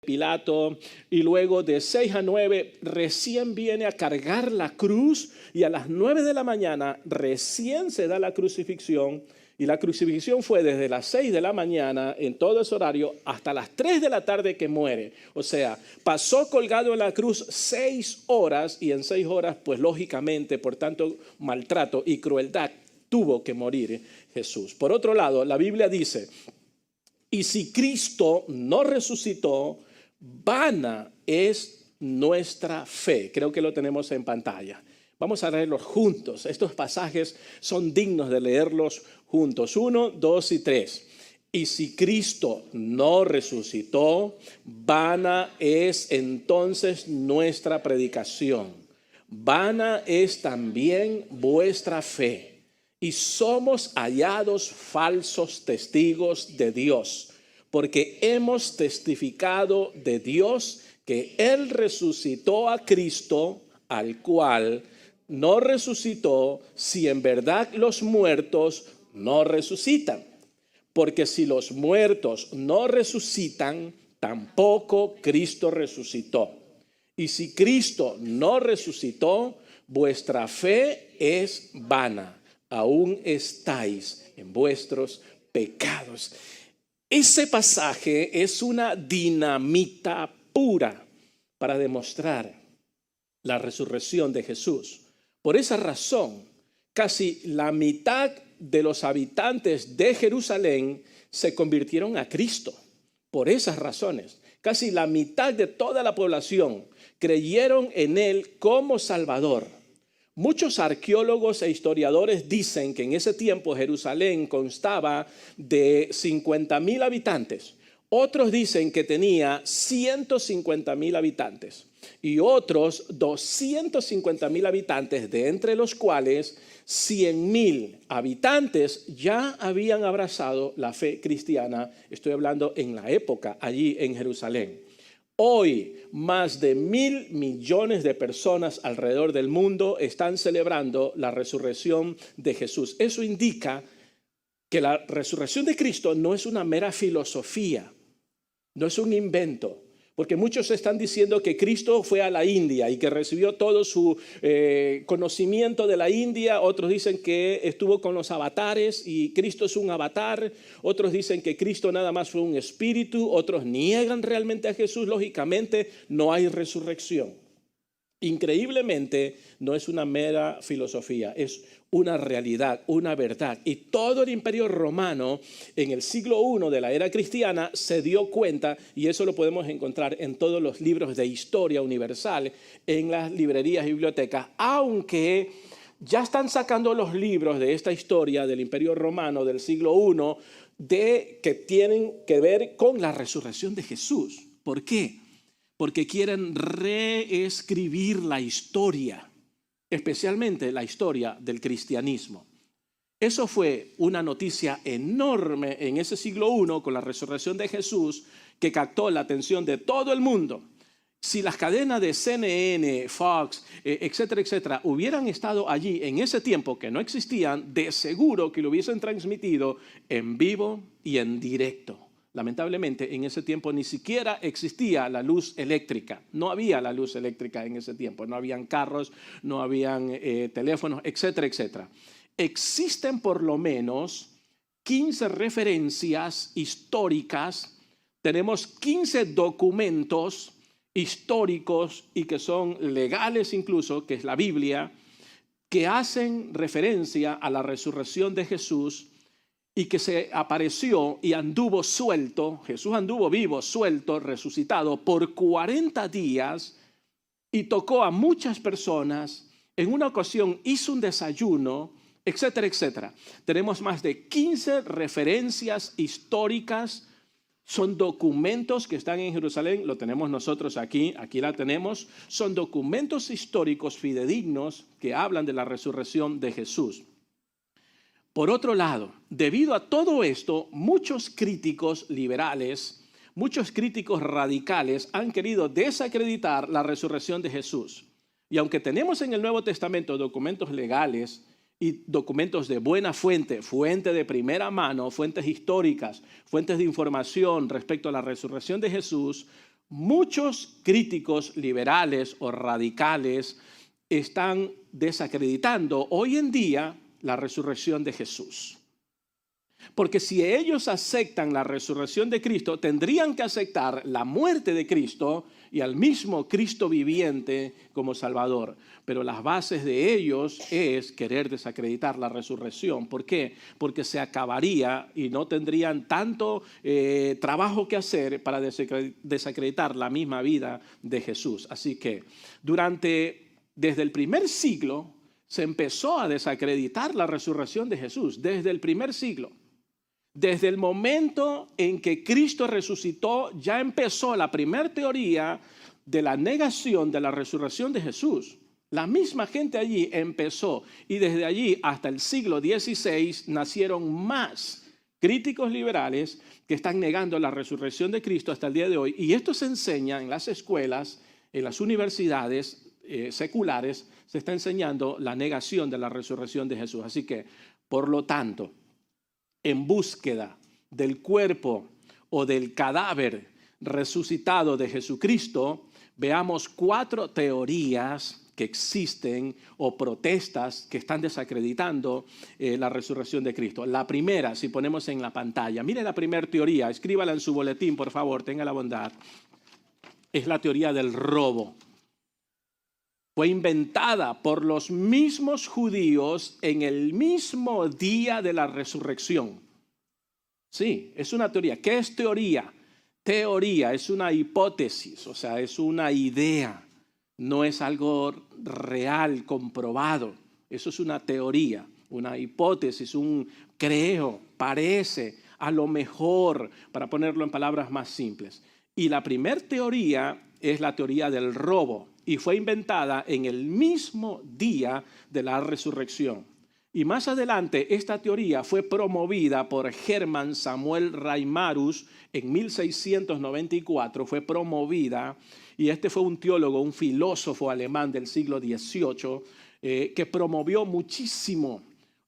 Pilato, y luego de 6 a 9 recién viene a cargar la cruz, y a las 9 de la mañana recién se da la crucifixión. Y la crucifixión fue desde las 6 de la mañana en todo ese horario hasta las 3 de la tarde que muere. O sea, pasó colgado en la cruz 6 horas, y en 6 horas, pues lógicamente, por tanto maltrato y crueldad, tuvo que morir Jesús. Por otro lado, la Biblia dice, y si Cristo no resucitó, vana es nuestra fe. Creo que lo tenemos en pantalla. Vamos a leerlos juntos. Estos pasajes son dignos de leerlos juntos. 1, 2 y 3. Y si Cristo no resucitó, vana es entonces nuestra predicación. Vana es también vuestra fe. Y somos hallados falsos testigos de Dios, porque hemos testificado de Dios que Él resucitó a Cristo, al cual no resucitó, si en verdad los muertos no resucitan. Porque si los muertos no resucitan, tampoco Cristo resucitó. Y si Cristo no resucitó, vuestra fe es vana. Aún estáis en vuestros pecados. Ese pasaje es una dinamita pura para demostrar la resurrección de Jesús. Por esa razón, casi la mitad de los habitantes de Jerusalén se convirtieron a Cristo. Por esas razones, casi la mitad de toda la población creyeron en Él como Salvador. Muchos arqueólogos e historiadores dicen que en ese tiempo Jerusalén constaba de 50,000 habitantes. Otros dicen que tenía 150,000 habitantes. Y otros 250,000 habitantes, de entre los cuales 100,000 habitantes ya habían abrazado la fe cristiana. Estoy hablando en la época allí en Jerusalén. Hoy, más de 1,000 millones de personas alrededor del mundo están celebrando la resurrección de Jesús. Eso indica que la resurrección de Cristo no es una mera filosofía, no es un invento. Porque muchos están diciendo que Cristo fue a la India y que recibió todo su conocimiento de la India. Otros dicen que estuvo con los avatares y Cristo es un avatar. Otros dicen que Cristo nada más fue un espíritu. Otros niegan realmente a Jesús. Lógicamente no hay resurrección. Increíblemente no es una mera filosofía, es una realidad, una verdad. Y todo el imperio romano en el siglo I de la era cristiana se dio cuenta, y eso lo podemos encontrar en todos los libros de historia universal, en las librerías y bibliotecas, aunque ya están sacando los libros de esta historia del imperio romano del siglo I que tienen que ver con la resurrección de Jesús. ¿Por qué? Porque quieren reescribir la historia, especialmente la historia del cristianismo. Eso fue una noticia enorme en ese siglo I con la resurrección de Jesús, que captó la atención de todo el mundo. Si las cadenas de CNN, Fox, etcétera, etcétera, hubieran estado allí en ese tiempo, que no existían, de seguro que lo hubiesen transmitido en vivo y en directo. Lamentablemente, en ese tiempo ni siquiera existía la luz eléctrica. No había la luz eléctrica en ese tiempo. No habían carros, no habían teléfonos, etcétera, etcétera. Existen por lo menos 15 referencias históricas. Tenemos 15 documentos históricos y que son legales incluso, que es la Biblia, que hacen referencia a la resurrección de Jesús y que se apareció y anduvo suelto. Jesús anduvo vivo, suelto, resucitado por 40 días y tocó a muchas personas. En una ocasión hizo un desayuno, etcétera, etcétera. Tenemos más de 15 referencias históricas. Son documentos que están en Jerusalén, lo tenemos nosotros aquí la tenemos. Son documentos históricos fidedignos que hablan de la resurrección de Jesús. Por otro lado, debido a todo esto, muchos críticos liberales, muchos críticos radicales han querido desacreditar la resurrección de Jesús. Y aunque tenemos en el Nuevo Testamento documentos legales y documentos de buena fuente, fuente de primera mano, fuentes históricas, fuentes de información respecto a la resurrección de Jesús, Muchos críticos liberales o radicales están desacreditando hoy en día la resurrección de Jesús. Porque si ellos aceptan la resurrección de Cristo, tendrían que aceptar la muerte de Cristo y al mismo Cristo viviente como Salvador. Pero las bases de ellos es querer desacreditar la resurrección. ¿Por qué? Porque se acabaría y no tendrían tanto trabajo que hacer para desacreditar la misma vida de Jesús. Así que desde el primer siglo se empezó a desacreditar la resurrección de Jesús. Desde el primer siglo. Desde el momento en que Cristo resucitó, ya empezó la primera teoría de la negación de la resurrección de Jesús. La misma gente allí empezó y desde allí hasta el siglo XVI nacieron más críticos liberales que están negando la resurrección de Cristo hasta el día de hoy. Y esto se enseña en las escuelas, en las universidades seculares, se está enseñando la negación de la resurrección de Jesús. Así que, por lo tanto, en búsqueda del cuerpo o del cadáver resucitado de Jesucristo, veamos 4 teorías que existen o protestas que están desacreditando la resurrección de Cristo. La primera, si ponemos en la pantalla, mire la primera teoría, escríbala en su boletín, por favor, tenga la bondad. Es la teoría del robo. Fue inventada por los mismos judíos en el mismo día de la resurrección. Sí, es una teoría. ¿Qué es teoría? Teoría es una hipótesis, o sea, es una idea. No es algo real, comprobado. Eso es una teoría, una hipótesis, un creo, parece, a lo mejor, para ponerlo en palabras más simples. Y la primera teoría es la teoría del robo. Y fue inventada en el mismo día de la resurrección. Y más adelante esta teoría fue promovida por Hermann Samuel Reimarus en 1694. Fue promovida y este fue un teólogo, un filósofo alemán del siglo XVIII que promovió muchísimo.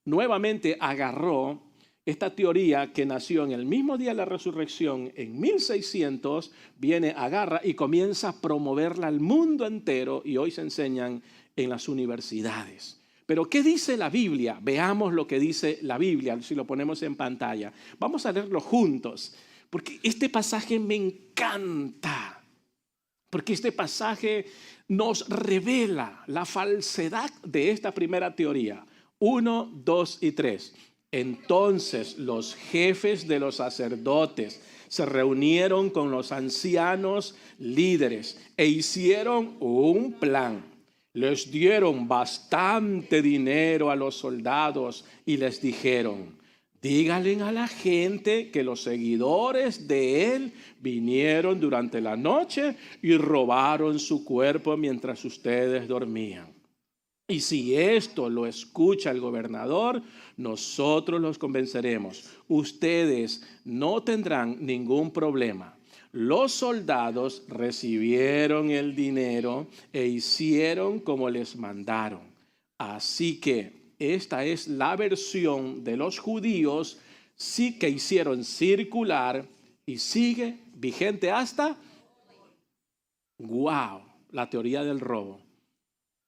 Nuevamente agarró esta teoría que nació en el mismo día de la resurrección, en 1600, viene, agarra y comienza a promoverla al mundo entero y hoy se enseñan en las universidades. Pero ¿qué dice la Biblia? Veamos lo que dice la Biblia, si lo ponemos en pantalla. Vamos a leerlo juntos, porque este pasaje me encanta. Porque este pasaje nos revela la falsedad de esta primera teoría. 1, 2 y 3. Entonces los jefes de los sacerdotes se reunieron con los ancianos líderes e hicieron un plan. Les dieron bastante dinero a los soldados y les dijeron: díganle a la gente que los seguidores de él vinieron durante la noche y robaron su cuerpo mientras ustedes dormían. Y si esto lo escucha el gobernador, nosotros los convenceremos. Ustedes no tendrán ningún problema. Los soldados recibieron el dinero e hicieron como les mandaron. Así que esta es la versión de los judíos sí que hicieron circular y sigue vigente hasta... ¡Wow! La teoría del robo.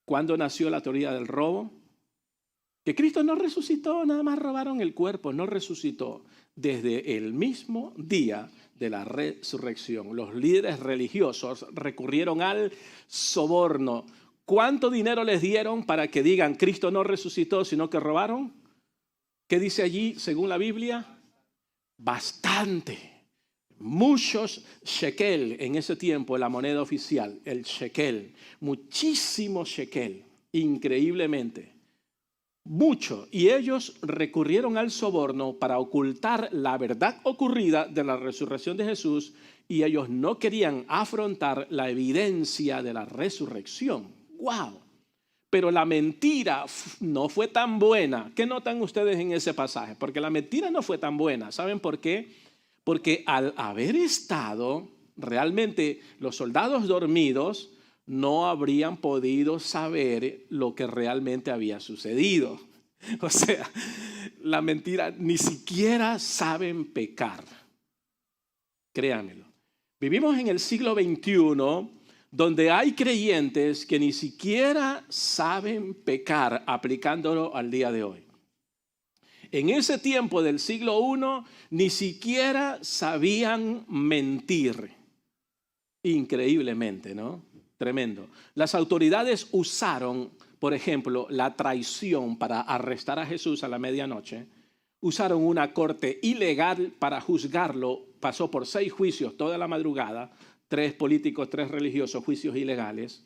¿Cuándo nació la teoría del robo? Que Cristo no resucitó, nada más robaron el cuerpo, no resucitó. Desde el mismo día de la resurrección, los líderes religiosos recurrieron al soborno. ¿Cuánto dinero les dieron para que digan Cristo no resucitó, sino que robaron? ¿Qué dice allí, según la Biblia? Bastante. Muchos shekel en ese tiempo, la moneda oficial, el shekel, muchísimo shekel, increíblemente, mucho. Y ellos recurrieron al soborno para ocultar la verdad ocurrida de la resurrección de Jesús y ellos no querían afrontar la evidencia de la resurrección. ¡Wow! Pero la mentira no fue tan buena. ¿Qué notan ustedes en ese pasaje? Porque la mentira no fue tan buena. ¿Saben por qué? Porque al haber estado realmente los soldados dormidos, no habrían podido saber lo que realmente había sucedido. O sea, la mentira, ni siquiera saben pecar. Créanmelo. Vivimos en el siglo XXI, donde hay creyentes que ni siquiera saben pecar aplicándolo al día de hoy. En ese tiempo del siglo I, ni siquiera sabían mentir. Increíblemente, ¿no? Tremendo. Las autoridades usaron, por ejemplo, la traición para arrestar a Jesús a la medianoche. Usaron una corte ilegal para juzgarlo. Pasó por 6 juicios toda la madrugada. 3 políticos, 3 religiosos, juicios ilegales.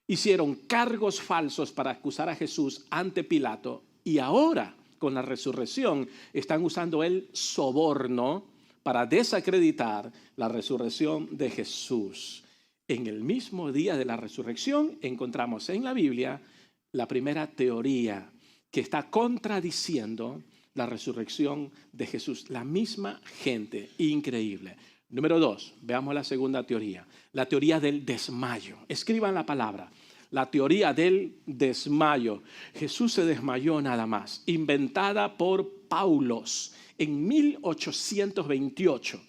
Hicieron cargos falsos para acusar a Jesús ante Pilato. Y ahora, con la resurrección, están usando el soborno para desacreditar la resurrección de Jesús. En el mismo día de la resurrección encontramos en la Biblia la primera teoría que está contradiciendo la resurrección de Jesús. La misma gente, increíble. Número 2, veamos la segunda teoría, la teoría del desmayo. Escriban la palabra, la teoría del desmayo. Jesús se desmayó nada más, inventada por Paulos. En 1828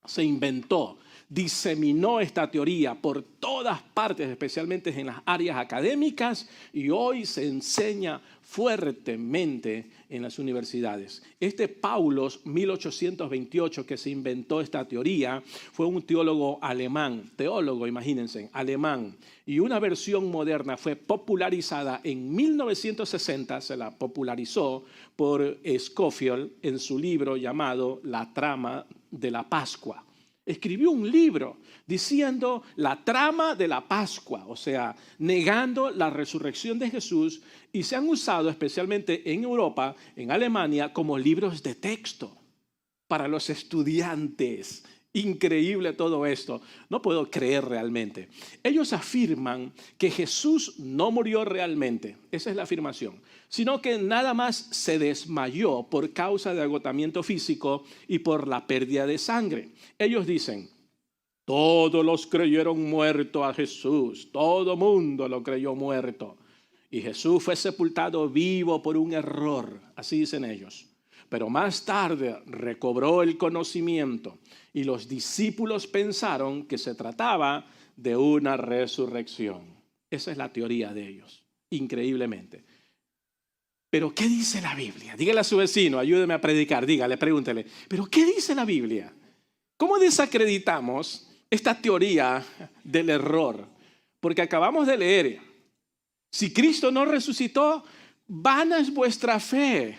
se inventó, diseminó esta teoría por todas partes, especialmente en las áreas académicas, y hoy se enseña fuertemente en las universidades. Este Paulos, 1828, que se inventó esta teoría, fue un teólogo alemán, imagínense, alemán, y una versión moderna fue popularizada en 1960, se la popularizó por Scofield en su libro llamado La trama de la Pascua. Escribió un libro diciendo la trama de la Pascua, o sea, negando la resurrección de Jesús, y se han usado especialmente en Europa, en Alemania, como libros de texto para los estudiantes. Increíble todo esto. No puedo creer realmente. Ellos afirman que Jesús no murió realmente. Esa es la afirmación. Sino que nada más se desmayó por causa de agotamiento físico y por la pérdida de sangre. Ellos dicen, todos los creyeron muerto a Jesús. Todo mundo lo creyó muerto. Y Jesús fue sepultado vivo por un error. Así dicen ellos. Pero más tarde recobró el conocimiento y los discípulos pensaron que se trataba de una resurrección. Esa es la teoría de ellos, increíblemente. Pero ¿qué dice la Biblia? Dígale a su vecino, ayúdeme a predicar, pregúntele. ¿Pero qué dice la Biblia? ¿Cómo desacreditamos esta teoría del error? Porque acabamos de leer, si Cristo no resucitó, vana es vuestra fe.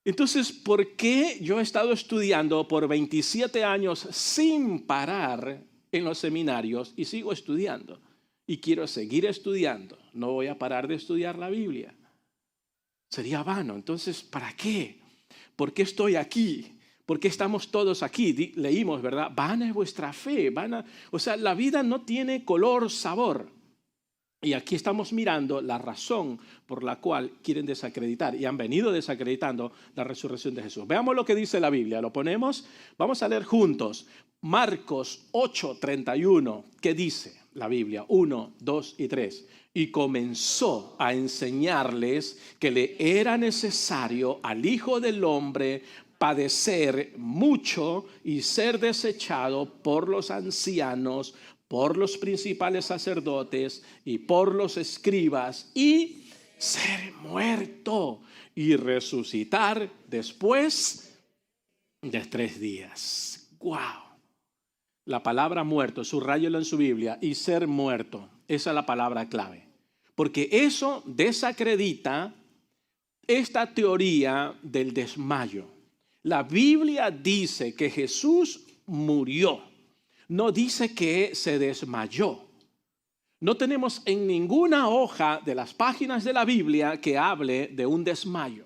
Entonces, ¿por qué yo he estado estudiando por 27 años sin parar en los seminarios y sigo estudiando? Y quiero seguir estudiando. No voy a parar de estudiar la Biblia. Sería vano. Entonces, ¿para qué? ¿Por qué estoy aquí? ¿Por qué estamos todos aquí? Leímos, ¿verdad? Vana es vuestra fe. O sea, la vida no tiene color, sabor. Y aquí estamos mirando la razón por la cual quieren desacreditar y han venido desacreditando la resurrección de Jesús. Veamos lo que dice la Biblia. ¿Lo ponemos? Vamos a leer juntos. Marcos 8:31. ¿Qué dice la Biblia? 1, 2 y 3. Y comenzó a enseñarles que le era necesario al Hijo del Hombre padecer mucho y ser desechado por los ancianos, por los principales sacerdotes y por los escribas, y ser muerto y resucitar después de 3 días. ¡Wow! La palabra muerto, subráyelo en su Biblia, y ser muerto, esa es la palabra clave. Porque eso desacredita esta teoría del desmayo. La Biblia dice que Jesús murió. No dice que se desmayó. No tenemos en ninguna hoja de las páginas de la Biblia que hable de un desmayo.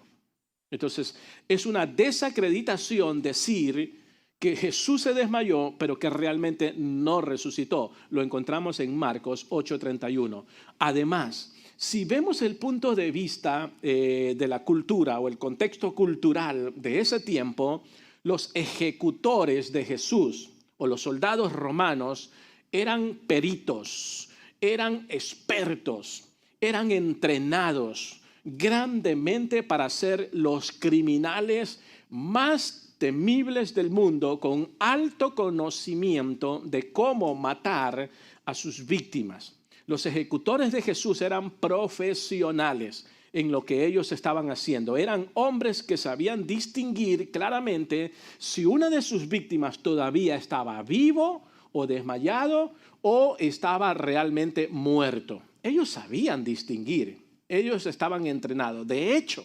Entonces, es una desacreditación decir que Jesús se desmayó, pero que realmente no resucitó. Lo encontramos en Marcos 8:31. Además, si vemos el punto de vista de la cultura o el contexto cultural de ese tiempo, los ejecutores de Jesús o los soldados romanos eran peritos, eran expertos, eran entrenados grandemente para ser los criminales más temibles del mundo con alto conocimiento de cómo matar a sus víctimas. Los ejecutores de Jesús eran profesionales en lo que ellos estaban haciendo. Eran hombres que sabían distinguir claramente si una de sus víctimas todavía estaba vivo o desmayado o estaba realmente muerto. Ellos sabían distinguir. Ellos estaban entrenados. De hecho,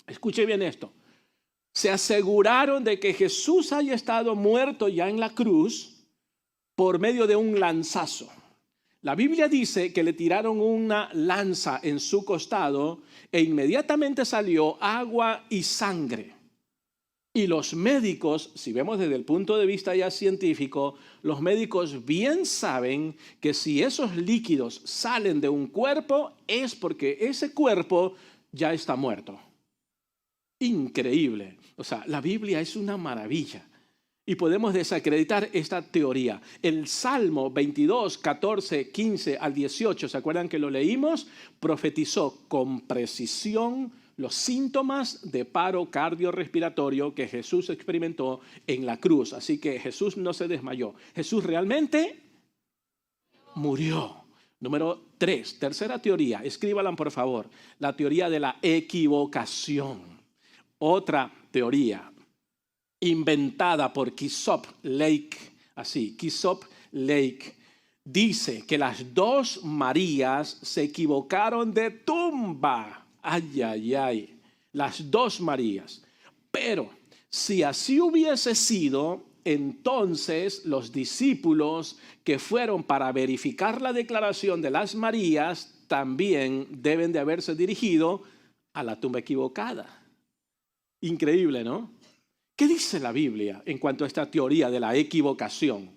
escuche bien esto, se aseguraron de que Jesús haya estado muerto ya en la cruz por medio de un lanzazo. La Biblia dice que le tiraron una lanza en su costado e inmediatamente salió agua y sangre. Y los médicos, si vemos desde el punto de vista ya científico, los médicos bien saben que si esos líquidos salen de un cuerpo es porque ese cuerpo ya está muerto. Increíble. O sea, la Biblia es una maravilla. Y podemos desacreditar esta teoría. El Salmo 22, 14, 15 al 18, ¿se acuerdan que lo leímos? Profetizó con precisión los síntomas de paro cardiorrespiratorio que Jesús experimentó en la cruz. Así que Jesús no se desmayó. Jesús realmente murió. Número 3, tercera teoría. Escríbalan por favor. La teoría de la equivocación. Otra teoría inventada por Kitsop Lake, así, Kitsop Lake, dice que las dos Marías se equivocaron de tumba. Ay, ay, ay, las dos Marías. Pero si así hubiese sido, entonces los discípulos que fueron para verificar la declaración de las Marías también deben de haberse dirigido a la tumba equivocada. Increíble, ¿no? ¿Qué dice la Biblia en cuanto a esta teoría de la equivocación?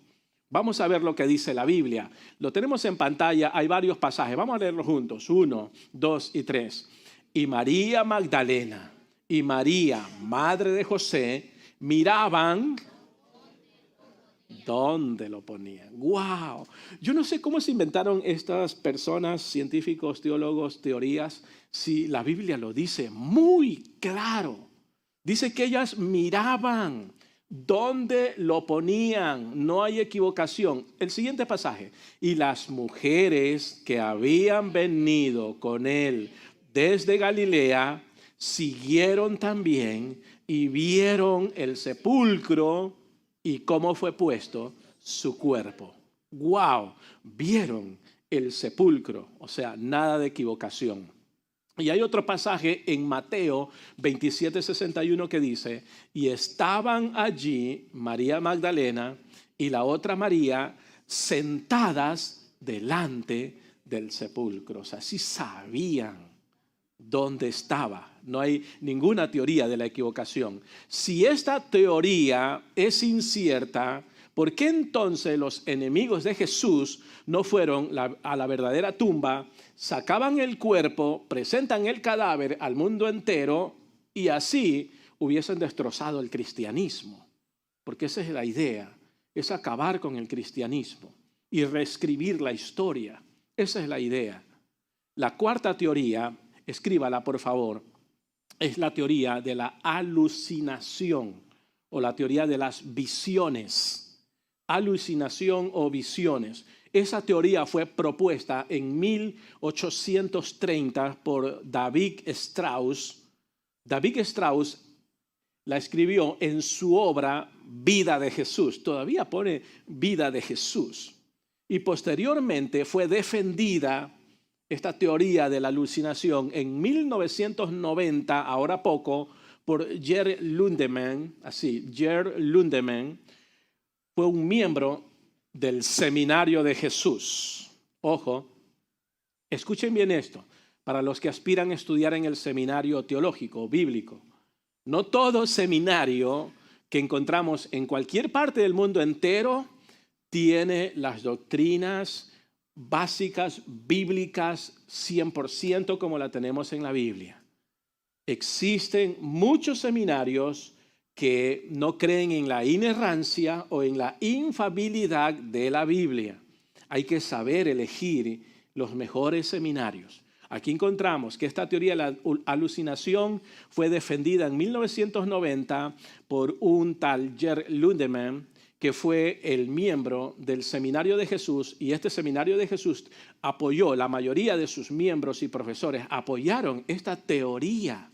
Vamos a ver lo que dice la Biblia. Lo tenemos en pantalla, hay varios pasajes. Vamos a leerlos juntos. 1, 2 y 3. Y María Magdalena y María, madre de José, miraban dónde lo ponían. ¡Wow! Yo no sé cómo se inventaron estas personas, científicos, teólogos, teorías, si la Biblia lo dice muy claro. Dice que ellas miraban dónde lo ponían. No hay equivocación. El siguiente pasaje. Y las mujeres que habían venido con él desde Galilea siguieron también y vieron el sepulcro y cómo fue puesto su cuerpo. ¡Wow! Vieron el sepulcro. O sea, nada de equivocación. Y hay otro pasaje en Mateo 27:61 que dice, y estaban allí María Magdalena y la otra María sentadas delante del sepulcro. O sea, sí sabían dónde estaba. No hay ninguna teoría de la equivocación. Si esta teoría es incierta, ¿por qué entonces los enemigos de Jesús no fueron a la verdadera tumba, sacaban el cuerpo, presentan el cadáver al mundo entero y así hubiesen destrozado el cristianismo? Porque esa es la idea, es acabar con el cristianismo y reescribir la historia. Esa es la idea. La cuarta teoría, escríbala por favor, es la teoría de la alucinación o la teoría de las visiones. Alucinación o visiones. Esa teoría fue propuesta en 1830 por David Strauss. David Strauss la escribió en su obra Vida de Jesús. Todavía pone Vida de Jesús. Y posteriormente fue defendida esta teoría de la alucinación en 1990, ahora poco, por Gerd Lundemann. Así, Gerd Lundemann fue un miembro del Seminario de Jesús. Ojo, escuchen bien esto, para los que aspiran a estudiar en el seminario teológico, bíblico. No todo seminario que encontramos en cualquier parte del mundo entero tiene las doctrinas básicas, bíblicas, 100% como la tenemos en la Biblia. Existen muchos seminarios que no creen en la inerrancia o en la infalibilidad de la Biblia. Hay que saber elegir los mejores seminarios. Aquí encontramos que esta teoría de la alucinación fue defendida en 1990 por un tal Gerd Lindemann, que fue el miembro del Seminario de Jesús, y este Seminario de Jesús apoyó, la mayoría de sus miembros y profesores apoyaron esta teoría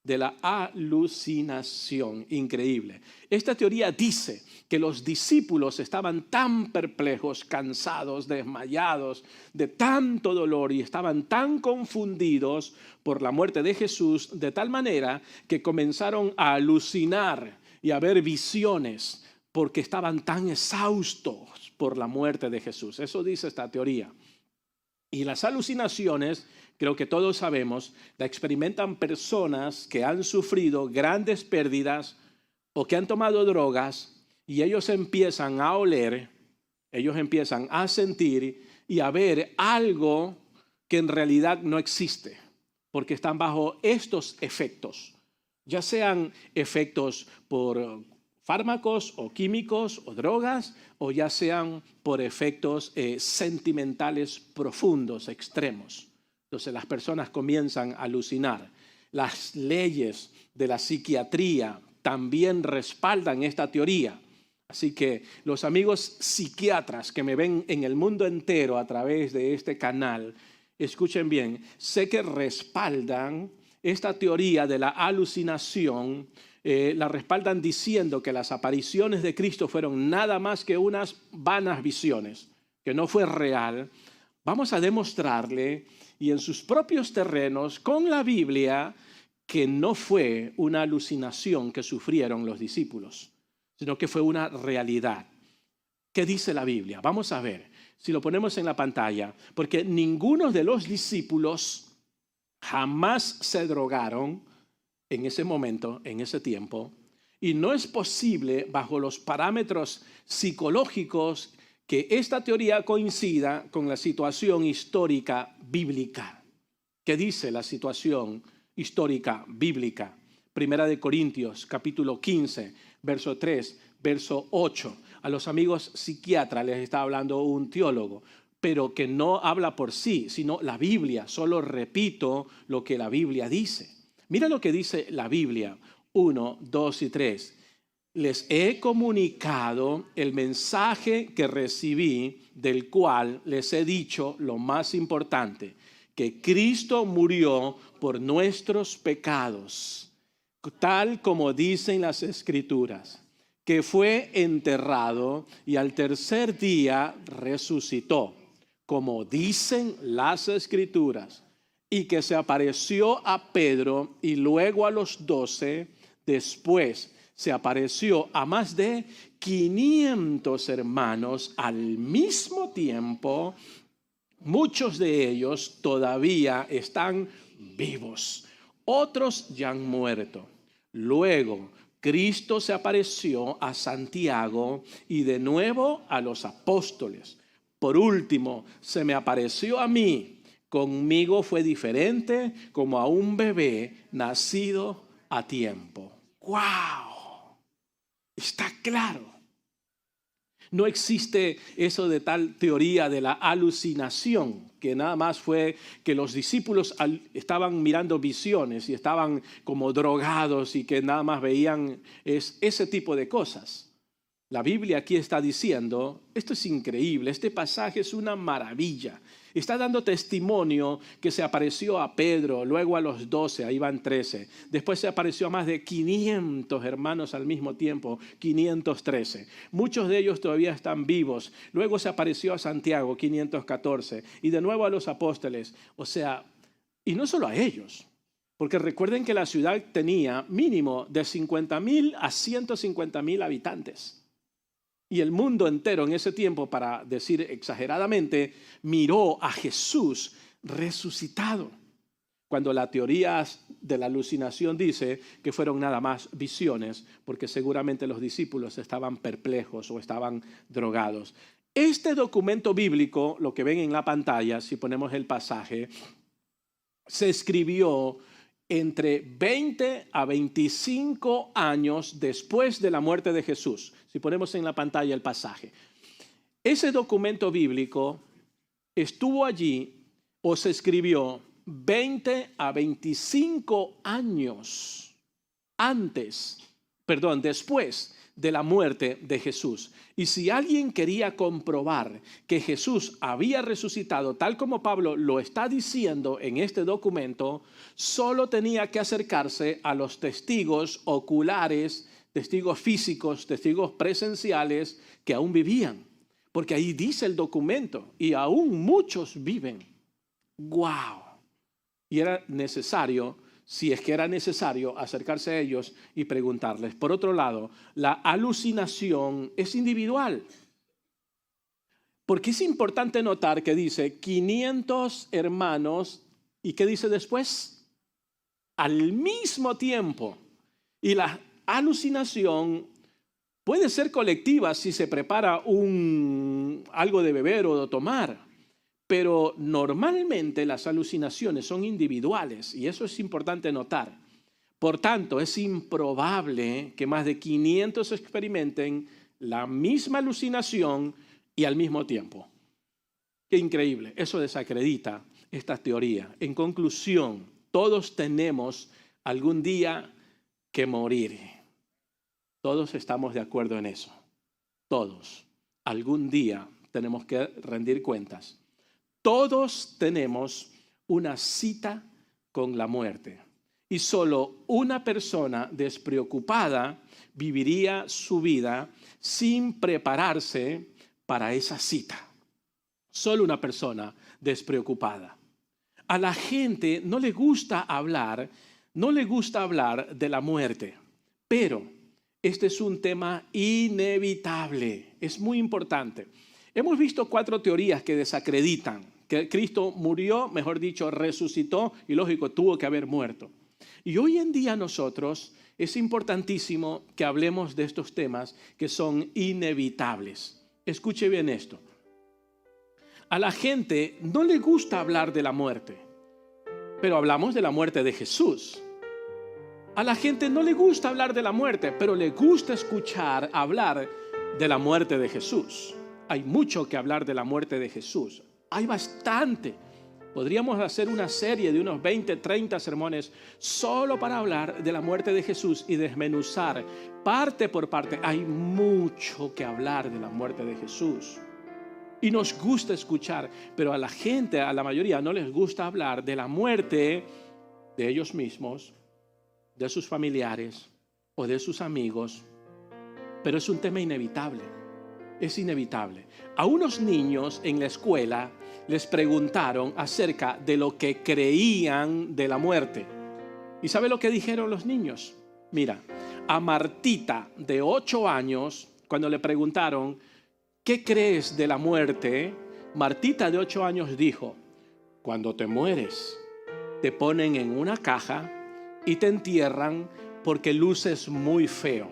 de la alucinación. Increíble. Esta teoría dice que los discípulos estaban tan perplejos, cansados, desmayados de tanto dolor y estaban tan confundidos por la muerte de Jesús, de tal manera que comenzaron a alucinar y a ver visiones porque estaban tan exhaustos por la muerte de Jesús. Eso dice esta teoría. Y las alucinaciones, creo que todos sabemos, la experimentan personas que han sufrido grandes pérdidas o que han tomado drogas, y ellos empiezan a oler, ellos empiezan a sentir y a ver algo que en realidad no existe, porque están bajo estos efectos, ya sean efectos por fármacos o químicos o drogas, o ya sean por efectos sentimentales profundos, extremos. Entonces las personas comienzan a alucinar. Las leyes de la psiquiatría también respaldan esta teoría. Así que los amigos psiquiatras que me ven en el mundo entero a través de este canal, escuchen bien, sé que respaldan esta teoría de la alucinación, la respaldan diciendo que las apariciones de Cristo fueron nada más que unas vanas visiones, que no fue real. Vamos a demostrarle, y en sus propios terrenos, con la Biblia, que no fue una alucinación que sufrieron los discípulos, sino que fue una realidad. ¿Qué dice la Biblia? Vamos a ver, si lo ponemos en la pantalla, porque ninguno de los discípulos jamás se drogaron en ese momento, en ese tiempo, y no es posible, bajo los parámetros psicológicos, que esta teoría coincida con la situación histórica bíblica. ¿Qué dice la situación histórica bíblica? Primera de Corintios, capítulo 15, verso 3, verso 8. A los amigos psiquiatras les está hablando un teólogo, pero que no habla por sí, sino la Biblia. Solo repito lo que la Biblia dice. Mira lo que dice la Biblia, 1, 2 y 3. Les he comunicado el mensaje que recibí, del cual les he dicho lo más importante, que Cristo murió por nuestros pecados, tal como dicen las Escrituras, que fue enterrado y al tercer día resucitó, como dicen las Escrituras, y que se apareció a Pedro y luego a los 12, después se apareció a más de 500 hermanos al mismo tiempo. Muchos de ellos todavía están vivos, otros ya han muerto. Luego, Cristo se apareció a Santiago y de nuevo a los apóstoles. Por último, se me apareció a mí. Conmigo fue diferente, como a un bebé nacido a tiempo. ¡Wow! Está claro. No existe eso de tal teoría de la alucinación, que nada más fue que los discípulos estaban mirando visiones y estaban como drogados y que nada más veían ese tipo de cosas. La Biblia aquí está diciendo, esto es increíble, este pasaje es una maravilla. Está dando testimonio que se apareció a Pedro, luego a los 12, ahí van 13. Después se apareció a más de 500 hermanos al mismo tiempo, 513. Muchos de ellos todavía están vivos. Luego se apareció a Santiago, 514. Y de nuevo a los apóstoles. O sea, y no solo a ellos. Porque recuerden que la ciudad tenía mínimo de 50,000 a 150,000 habitantes. Y el mundo entero en ese tiempo, para decir exageradamente, miró a Jesús resucitado. Cuando la teoría de la alucinación dice que fueron nada más visiones, porque seguramente los discípulos estaban perplejos o estaban drogados. Este documento bíblico, lo que ven en la pantalla, si ponemos el pasaje, se escribió entre 20 a 25 años después de la muerte de Jesús. Si ponemos en la pantalla el pasaje. Ese documento bíblico estuvo allí o se escribió 20 a 25 años después de la muerte de Jesús. Y si alguien quería comprobar que Jesús había resucitado, tal como Pablo lo está diciendo en este documento, solo tenía que acercarse a los testigos oculares, testigos físicos, testigos presenciales que aún vivían. Porque ahí dice el documento, y aún muchos viven. ¡Wow! Y era necesario, si es que era necesario, acercarse a ellos y preguntarles. Por otro lado, la alucinación es individual. Porque es importante notar que dice 500 hermanos, ¿y qué dice después? Al mismo tiempo. Y la alucinación puede ser colectiva si se prepara algo de beber o de tomar. Pero normalmente las alucinaciones son individuales y eso es importante notar. Por tanto, es improbable que más de 500 experimenten la misma alucinación y al mismo tiempo. Qué increíble, eso desacredita esta teoría. En conclusión, todos tenemos algún día que morir. Todos estamos de acuerdo en eso. Todos. Algún día tenemos que rendir cuentas. Todos tenemos una cita con la muerte y solo una persona despreocupada viviría su vida sin prepararse para esa cita. Solo una persona despreocupada. A la gente no le gusta hablar de la muerte, pero este es un tema inevitable, es muy importante. Hemos visto 4 teorías que desacreditan que Cristo murió, mejor dicho, resucitó y lógico, tuvo que haber muerto. Y hoy en día nosotros es importantísimo que hablemos de estos temas que son inevitables. Escuche bien esto. A la gente no le gusta hablar de la muerte, pero hablamos de la muerte de Jesús. A la gente no le gusta hablar de la muerte, pero le gusta escuchar hablar de la muerte de Jesús. Hay mucho que hablar de la muerte de Jesús. Hay bastante. Podríamos hacer una serie de unos 20, 30 sermones solo para hablar de la muerte de Jesús y desmenuzar parte por parte. Hay mucho que hablar de la muerte de Jesús. Y nos gusta escuchar, pero a la gente, a la mayoría, no les gusta hablar de la muerte de ellos mismos, de sus familiares o de sus amigos. Pero es un tema inevitable. Es inevitable. A unos niños en la escuela les preguntaron acerca de lo que creían de la muerte. ¿Y sabe lo que dijeron los niños? Mira, a Martita de 8 años, cuando le preguntaron, ¿qué crees de la muerte? Martita de 8 años dijo, cuando te mueres, te ponen en una caja y te entierran porque luces muy feo.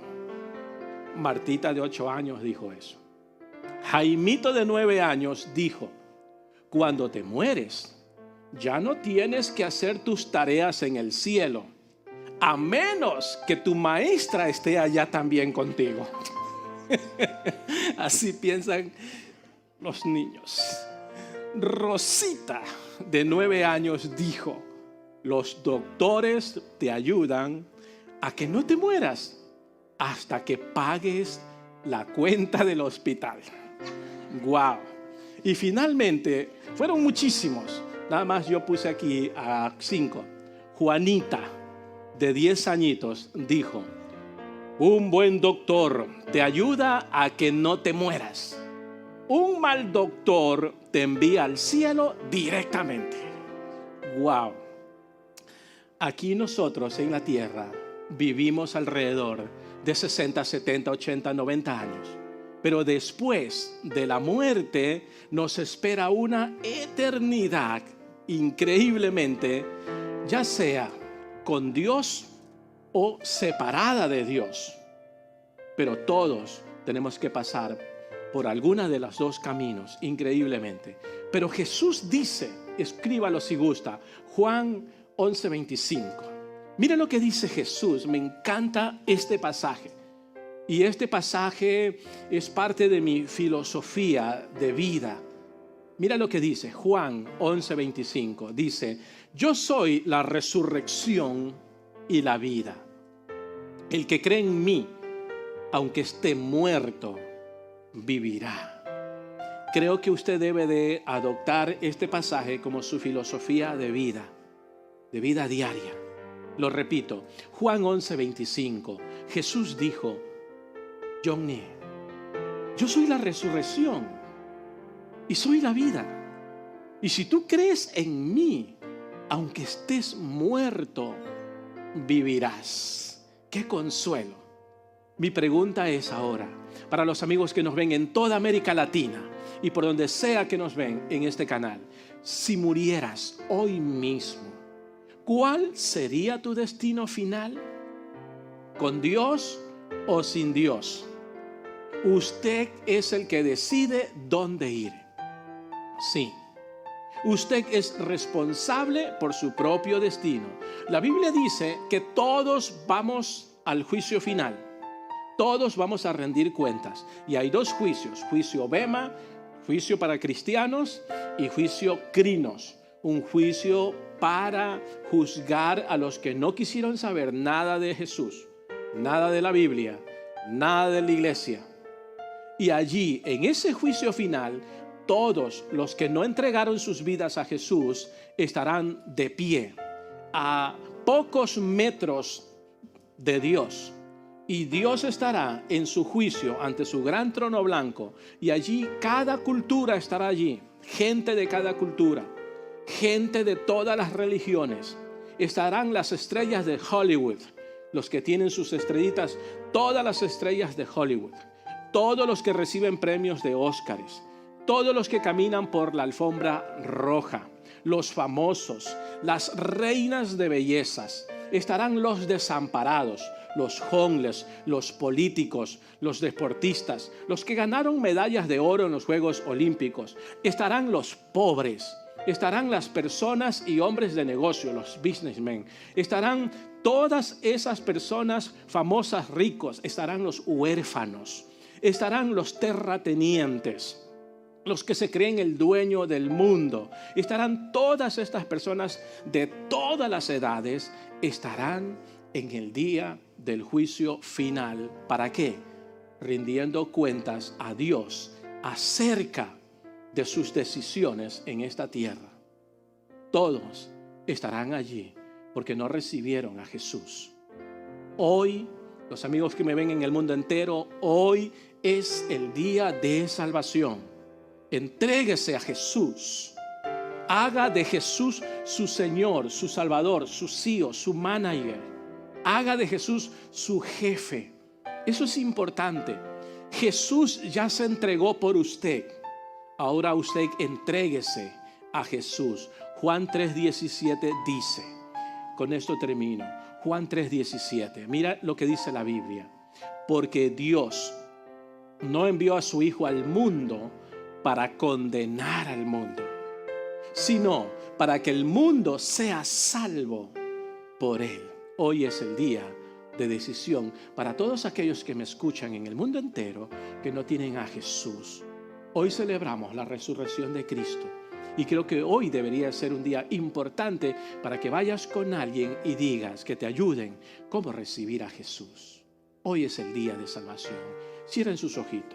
Martita de 8 años dijo eso. Jaimito de 9 años dijo, cuando te mueres, ya no tienes que hacer tus tareas en el cielo, a menos que tu maestra esté allá también contigo. Así piensan los niños. Rosita de 9 años dijo, los doctores te ayudan a que no te mueras hasta que pagues la cuenta del hospital. Wow. Y finalmente, fueron muchísimos. Nada más yo puse aquí a 5. Juanita, de 10 añitos, dijo, un buen doctor te ayuda a que no te mueras. Un mal doctor te envía al cielo directamente. Wow. Aquí nosotros en la tierra vivimos alrededor de 60, 70, 80, 90 años. Pero después de la muerte nos espera una eternidad increíblemente, ya sea con Dios o separada de Dios. Pero todos tenemos que pasar por alguna de los dos caminos, increíblemente. Pero Jesús dice, escríbalo si gusta, Juan 11:25. Mira lo que dice Jesús, me encanta este pasaje. Y este pasaje es parte de mi filosofía de vida. Mira lo que dice Juan 11:25. Dice, yo soy la resurrección y la vida. El que cree en mí, aunque esté muerto, vivirá. Creo que usted debe de adoptar este pasaje como su filosofía de vida diaria. Lo repito, Juan 11:25. Jesús dijo, yo soy la resurrección y soy la vida. Y si tú crees en mí, aunque estés muerto, vivirás. ¡Qué consuelo! Mi pregunta es ahora, para los amigos que nos ven en toda América Latina y por donde sea que nos ven en este canal, si murieras hoy mismo, ¿cuál sería tu destino final? ¿Con Dios o sin Dios? Usted es el que decide dónde ir. Sí. Usted es responsable por su propio destino. La Biblia dice que todos vamos al juicio final. Todos vamos a rendir cuentas. Y hay dos juicios. Juicio bema, juicio para cristianos, y juicio crinos. Un juicio para juzgar a los que no quisieron saber nada de Jesús, nada de la Biblia, nada de la iglesia. Y allí, en ese juicio final, todos los que no entregaron sus vidas a Jesús estarán de pie a pocos metros de Dios. Y Dios estará en su juicio ante su gran trono blanco. Y allí cada cultura estará allí. Gente de cada cultura. Gente de todas las religiones. Estarán las estrellas de Hollywood. Los que tienen sus estrellitas. Todas las estrellas de Hollywood. Todos los que reciben premios de Óscares. Todos los que caminan por la alfombra roja. Los famosos. Las reinas de bellezas. Estarán los desamparados. Los homeless, los políticos, los deportistas, los que ganaron medallas de oro en los Juegos Olímpicos. Estarán los pobres, estarán las personas y hombres de negocio, los businessmen. Estarán todas esas personas famosas, ricos. Estarán los huérfanos, estarán los terratenientes, los que se creen el dueño del mundo. Estarán todas estas personas de todas las edades, estarán en el día del juicio final. ¿Para qué? Rindiendo cuentas a Dios acerca de sus decisiones en esta tierra. Todos estarán allí porque no recibieron a Jesús. Hoy, los amigos que me ven en el mundo entero, hoy es el día de salvación. Entréguese a Jesús. Haga de Jesús su Señor, su Salvador, su CEO, su manager. Haga de Jesús su jefe. Eso es importante. Jesús ya se entregó por usted. Ahora usted entréguese a Jesús. Juan 3:17 dice, con esto termino. Juan 3:17. Mira lo que dice la Biblia. Porque Dios no envió a su Hijo al mundo para condenar al mundo, sino para que el mundo sea salvo por él. Hoy es el día de decisión para todos aquellos que me escuchan en el mundo entero que no tienen a Jesús. Hoy celebramos la resurrección de Cristo y creo que hoy debería ser un día importante para que vayas con alguien y digas que te ayuden cómo recibir a Jesús. Hoy es el día de salvación. Cierren sus ojitos.